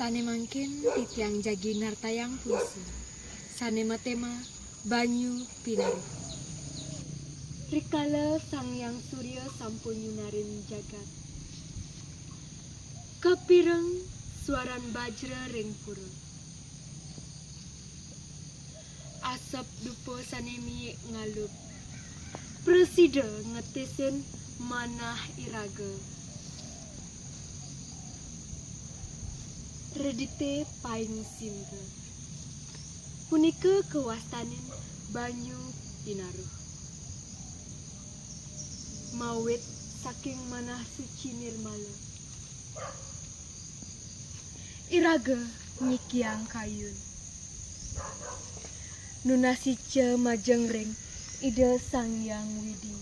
Sane mangkin titiang jagi nartayang puisi. Sane matema banyu pinari. Rikala sang yang surya sampun nyunarin jagat. Kapireng suaran bajra ring pura. Asap dupo sanemi ngalup. Presida ngetesen manah iraga. Redite paing singa. Punika kewastanin banyu pinaruh. Mawit saking manah suci nirmala. Iraga nyikiang kayun. Nunasice majengring ide sang yang widi.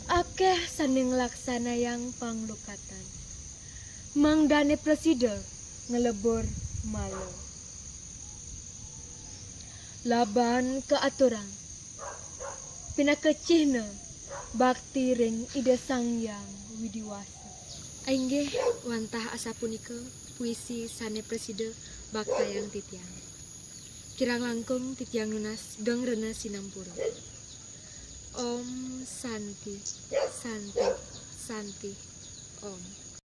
Akeh saning laksana yang panglukatan. Mangdane presida ngelebur malo. Laban keaturan. Pinakecihna bakti ring ide sang yang widiwasa. Ainggih wantah asapunika puisi sane presida baktayang titiang. Kirang langkung titiang nunas dong rena sinampura. Om Santi, Santi, Santi, Om.